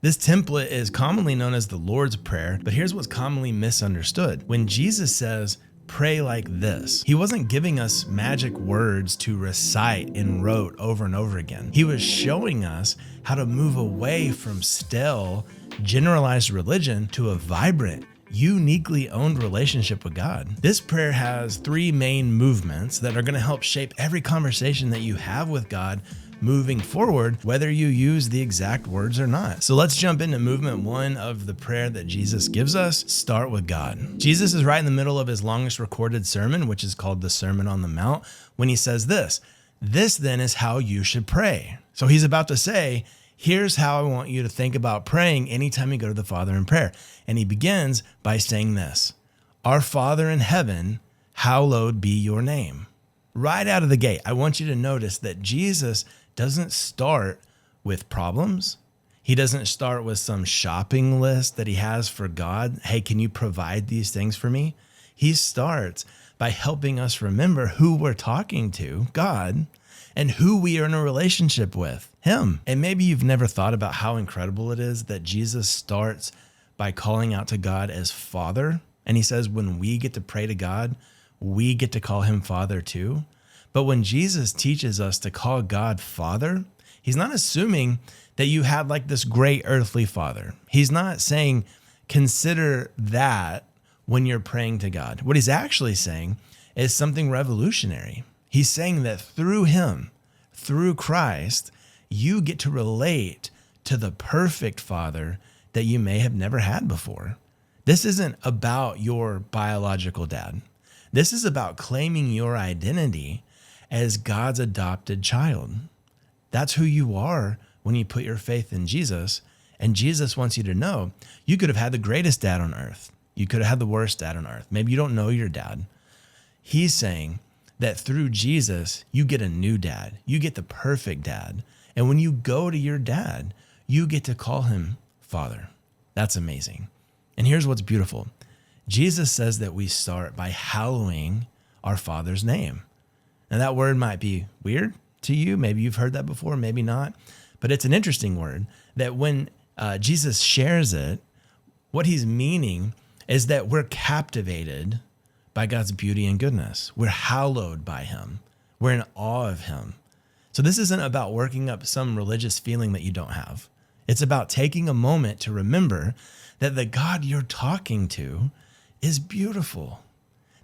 This template is commonly known as the Lord's Prayer, but here's what's commonly misunderstood. When Jesus says, pray like this, he wasn't giving us magic words to recite in rote over and over again. He was showing us how to move away from stale, generalized religion to a vibrant, uniquely owned relationship with God. This prayer has three main movements that are going to help shape every conversation that you have with God moving forward, whether you use the exact words or not. So let's jump into movement one of the prayer that Jesus gives us. Start with God. Jesus is right in the middle of his longest recorded sermon, which is called the Sermon on the Mount, when he says this then is how you should pray. So he's about to say, here's how I want you to think about praying anytime you go to the Father in prayer. And he begins by saying this, our Father in heaven, hallowed be your name. Right out of the gate, I want you to notice that Jesus doesn't start with problems. He doesn't start with some shopping list that he has for God. Hey, can you provide these things for me? He starts by helping us remember who we're talking to, God, and who we are in a relationship with, him. And maybe you've never thought about how incredible it is that Jesus starts by calling out to God as Father. And he says, when we get to pray to God, we get to call him Father too. But when Jesus teaches us to call God Father, he's not assuming that you had like this great earthly father. He's not saying, consider that when you're praying to God. What he's actually saying is something revolutionary. He's saying that through him, through Christ, you get to relate to the perfect Father that you may have never had before. This isn't about your biological dad. This is about claiming your identity as God's adopted child. That's who you are when you put your faith in Jesus. And Jesus wants you to know you could have had the greatest dad on earth. You could have had the worst dad on earth. Maybe you don't know your dad. He's saying that through Jesus, you get a new dad. You get the perfect dad. And when you go to your dad, you get to call him Father. That's amazing. And here's what's beautiful. Jesus says that we start by hallowing our Father's name. Now that word might be weird to you. Maybe you've heard that before, maybe not. But it's an interesting word that when Jesus shares it, what he's meaning is that we're captivated by God's beauty and goodness. We're hallowed by him. We're in awe of him. So this isn't about working up some religious feeling that you don't have. It's about taking a moment to remember that the God you're talking to is beautiful,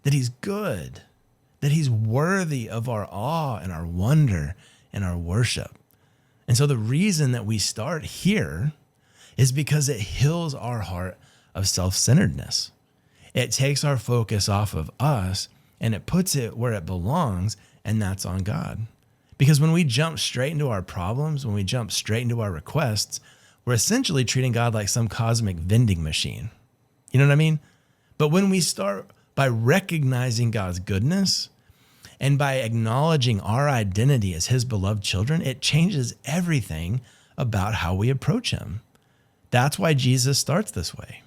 that he's good, that he's worthy of our awe and our wonder and our worship. And so the reason that we start here is because it heals our heart of self-centeredness. It takes our focus off of us and it puts it where it belongs, and that's on God. Because when we jump straight into our problems, when we jump straight into our requests, we're essentially treating God like some cosmic vending machine. You know what I mean? But when we start by recognizing God's goodness and by acknowledging our identity as his beloved children, it changes everything about how we approach him. That's why Jesus starts this way.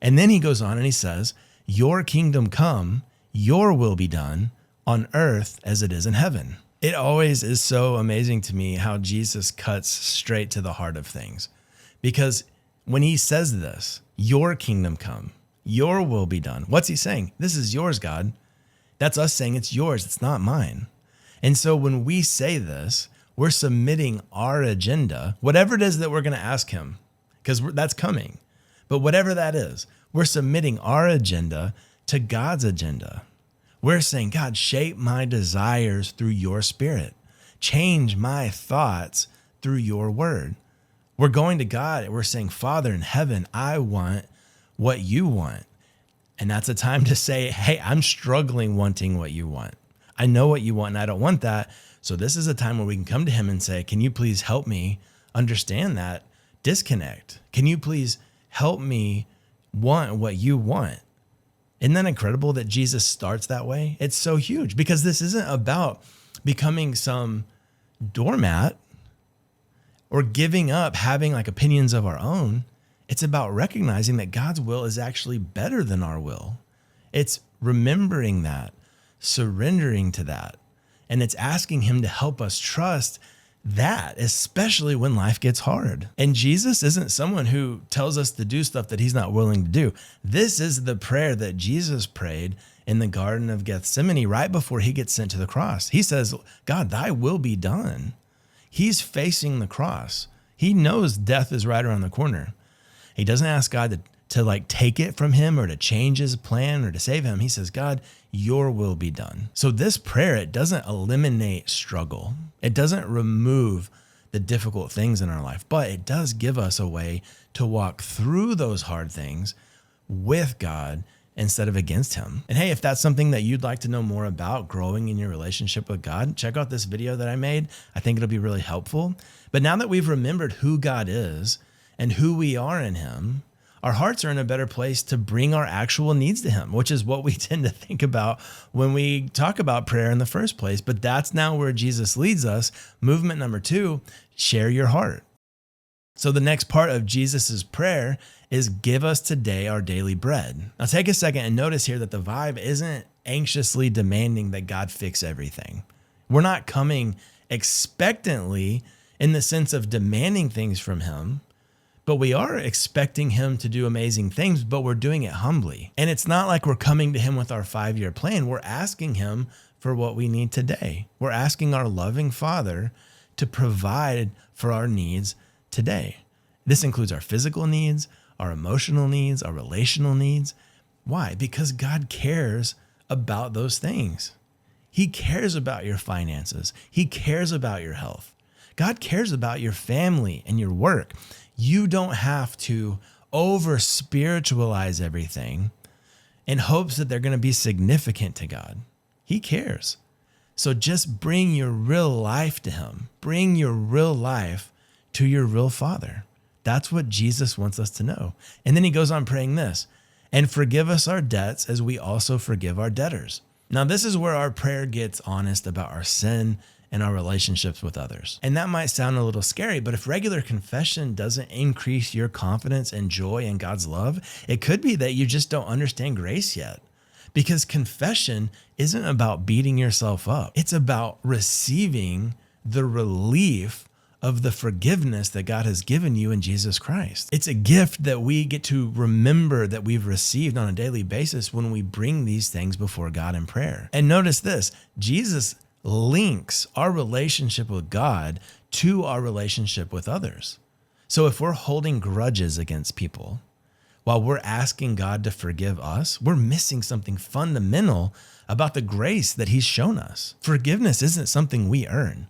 And then he goes on and he says, your kingdom come, your will be done on earth as it is in heaven. It always is so amazing to me how Jesus cuts straight to the heart of things. Because when he says this, your kingdom come, your will be done. What's he saying? This is yours, God. That's us saying it's yours. It's not mine. And so when we say this, we're submitting our agenda, whatever it is that we're going to ask him, because that's coming. But whatever that is, we're submitting our agenda to God's agenda. We're saying, God, shape my desires through your spirit. Change my thoughts through your word. We're going to God and we're saying, Father in heaven, I want what you want. And that's a time to say, hey, I'm struggling wanting what you want. I know what you want and I don't want that. So this is a time where we can come to him and say, can you please help me understand that disconnect? Can you please help me want what you want? Isn't that incredible that Jesus starts that way? It's so huge because this isn't about becoming some doormat or giving up having like opinions of our own. It's about recognizing that God's will is actually better than our will. It's remembering that, surrendering to that. And it's asking him to help us trust that, especially when life gets hard. And Jesus isn't someone who tells us to do stuff that he's not willing to do. This is the prayer that Jesus prayed in the Garden of Gethsemane right before he gets sent to the cross. He says, God, thy will be done. He's facing the cross. He knows death is right around the corner. He doesn't ask God to like take it from him or to change his plan or to save him. He says, God, your will be done. So this prayer, it doesn't eliminate struggle. It doesn't remove the difficult things in our life, but it does give us a way to walk through those hard things with God instead of against him. And hey, if that's something that you'd like to know more about growing in your relationship with God, check out this video that I made. I think it'll be really helpful. But now that we've remembered who God is and who we are in him, our hearts are in a better place to bring our actual needs to him, which is what we tend to think about when we talk about prayer in the first place. But that's now where Jesus leads us. Movement number 2, share your heart. So the next part of Jesus's prayer is give us today our daily bread. Now take a second and notice here that the vibe isn't anxiously demanding that God fix everything. We're not coming expectantly in the sense of demanding things from him, but we are expecting him to do amazing things, but we're doing it humbly. And it's not like we're coming to him with our 5-year plan. We're asking him for what we need today. We're asking our loving Father to provide for our needs today. This includes our physical needs, our emotional needs, our relational needs. Why? Because God cares about those things. He cares about your finances. He cares about your health. God cares about your family and your work. You don't have to over spiritualize everything in hopes that they're going to be significant to God. He cares. So just bring your real life to him. Bring your real life to your real Father. That's what Jesus wants us to know. And then he goes on praying this, and forgive us our debts as we also forgive our debtors. Now, this is where our prayer gets honest about our sin and our relationships with others. And that might sound a little scary, but if regular confession doesn't increase your confidence and joy in God's love, it could be that you just don't understand grace yet. Because confession isn't about beating yourself up. It's about receiving the relief of the forgiveness that God has given you in Jesus Christ. It's a gift that we get to remember that we've received on a daily basis when we bring these things before God in prayer. And notice this, Jesus links our relationship with God to our relationship with others. So if we're holding grudges against people while we're asking God to forgive us, we're missing something fundamental about the grace that he's shown us. Forgiveness isn't something we earn.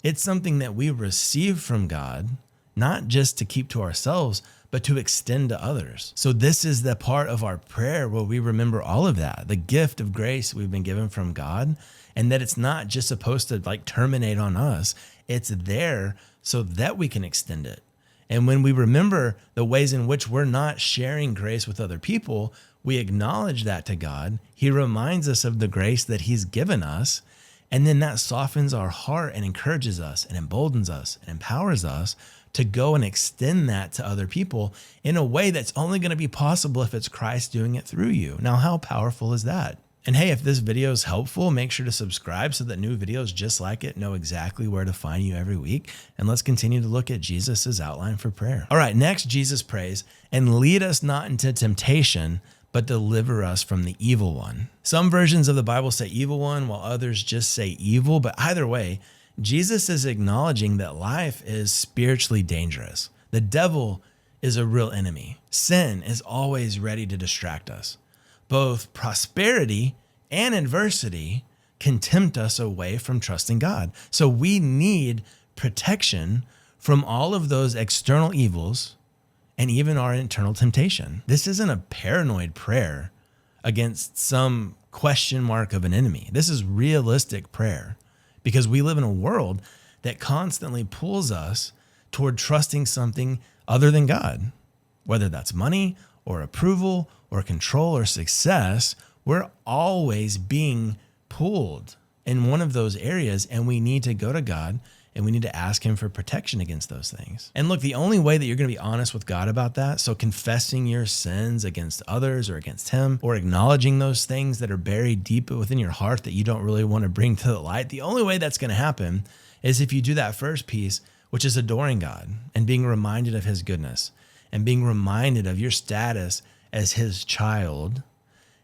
It's something that we receive from God, not just to keep to ourselves, but to extend to others. So this is the part of our prayer where we remember all of that, the gift of grace we've been given from God, and that it's not just supposed to like terminate on us. It's there so that we can extend it. And when we remember the ways in which we're not sharing grace with other people, we acknowledge that to God. He reminds us of the grace that he's given us. And then that softens our heart and encourages us and emboldens us and empowers us to go and extend that to other people in a way that's only going to be possible if it's Christ doing it through you. Now, how powerful is that? And hey, if this video is helpful, make sure to subscribe so that new videos just like it know exactly where to find you every week. And let's continue to look at Jesus's outline for prayer. All right, next, Jesus prays, and lead us not into temptation, but deliver us from the evil one. Some versions of the Bible say evil one, while others just say evil. But either way, Jesus is acknowledging that life is spiritually dangerous. The devil is a real enemy. Sin is always ready to distract us. Both prosperity and adversity can tempt us away from trusting God. So we need protection from all of those external evils and even our internal temptation. This isn't a paranoid prayer against some question mark of an enemy. This is realistic prayer because we live in a world that constantly pulls us toward trusting something other than God, whether that's money or approval or control or success. We're always being pulled in one of those areas, and we need to go to God and we need to ask him for protection against those things. And look, the only way that you're going to be honest with God about that, so confessing your sins against others or against him, or acknowledging those things that are buried deep within your heart that you don't really want to bring to the light, the only way that's going to happen is if you do that first piece, which is adoring God and being reminded of his goodness and being reminded of your status as his child,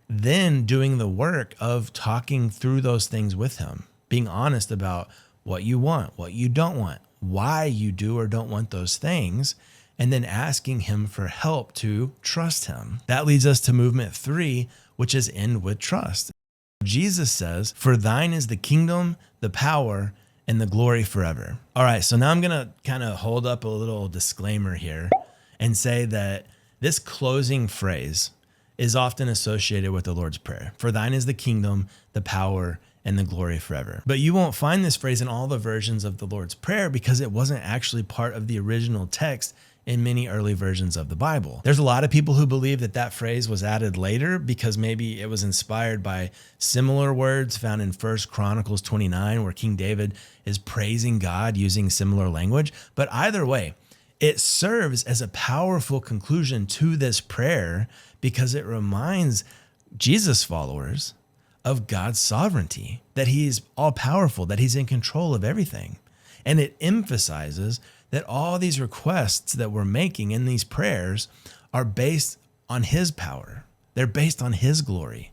then doing the work of talking through those things with him, being honest about what you want, what you don't want, why you do or don't want those things, and then asking him for help to trust him. That leads us to movement 3, which is end with trust. Jesus says, "For thine is the kingdom, the power, and the glory forever." All right, so now I'm going to kind of hold up a little disclaimer here and say that this closing phrase is often associated with the Lord's Prayer. For thine is the kingdom, the power, and the glory forever. But you won't find this phrase in all the versions of the Lord's Prayer because it wasn't actually part of the original text in many early versions of the Bible. There's a lot of people who believe that that phrase was added later because maybe it was inspired by similar words found in 1 Chronicles 29, where King David is praising God using similar language. But either way, it serves as a powerful conclusion to this prayer because it reminds Jesus followers of God's sovereignty, that he's all powerful, that he's in control of everything. And it emphasizes that all these requests that we're making in these prayers are based on his power. They're based on his glory.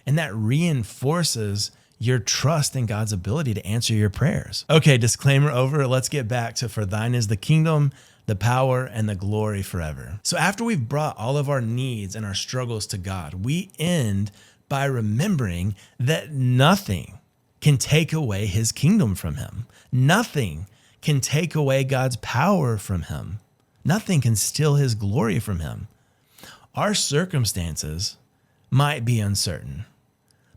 And that reinforces your trust in God's ability to answer your prayers. Okay, disclaimer over. Let's get back to for thine is the kingdom, the power, and the glory forever. So after we've brought all of our needs and our struggles to God, we end by remembering that nothing can take away his kingdom from him. Nothing can take away God's power from him. Nothing can steal his glory from him. Our circumstances might be uncertain,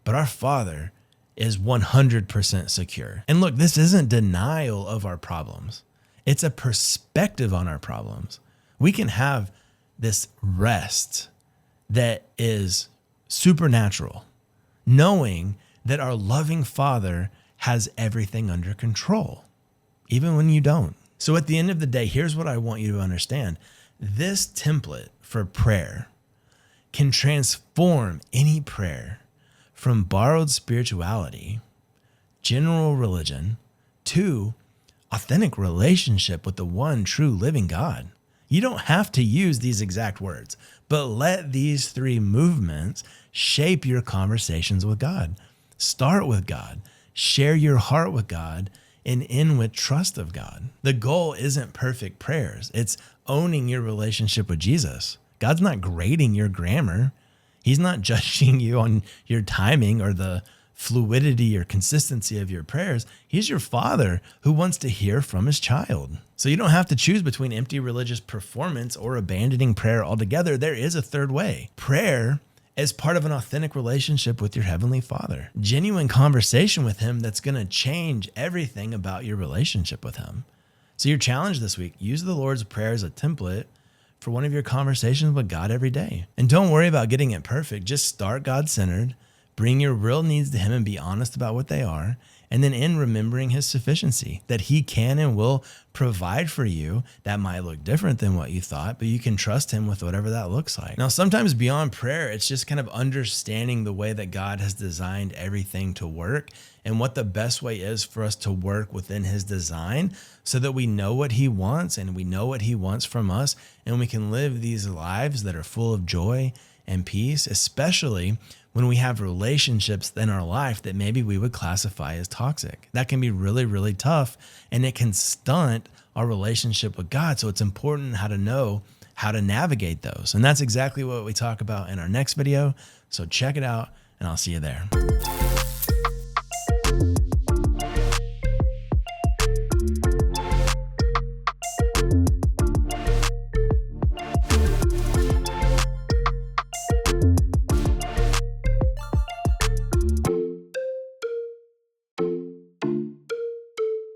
but our Father is 100% secure. And look, this isn't denial of our problems. It's a perspective on our problems. We can have this rest that is supernatural, knowing that our loving Father has everything under control, even when you don't. So at the end of the day, here's what I want you to understand. This template for prayer can transform any prayer from borrowed spirituality, general religion, to authentic relationship with the one true living God. You don't have to use these exact words, but let these 3 movements shape your conversations with God. Start with God, share your heart with God, and end with trust of God. The goal isn't perfect prayers. It's owning your relationship with Jesus. God's not grading your grammar. He's not judging you on your timing or the fluidity or consistency of your prayers. He's your Father who wants to hear from his child. So you don't have to choose between empty religious performance or abandoning prayer altogether. There is a third way. Prayer is part of an authentic relationship with your Heavenly Father. Genuine conversation with him that's going to change everything about your relationship with him. So your challenge this week, use the Lord's Prayer as a template for one of your conversations with God every day. And don't worry about getting it perfect. Just start God-centered, bring your real needs to him and be honest about what they are, and then end remembering his sufficiency, that he can and will provide for you. That might look different than what you thought, but you can trust him with whatever that looks like. Now, sometimes beyond prayer, it's just kind of understanding the way that God has designed everything to work and what the best way is for us to work within his design so that we know what he wants and we know what he wants from us, and we can live these lives that are full of joy and peace, especially when we have relationships in our life that maybe we would classify as toxic. That can be really, really tough, and it can stunt our relationship with God. So it's important how to know how to navigate those. And that's exactly what we talk about in our next video. So check it out, and I'll see you there.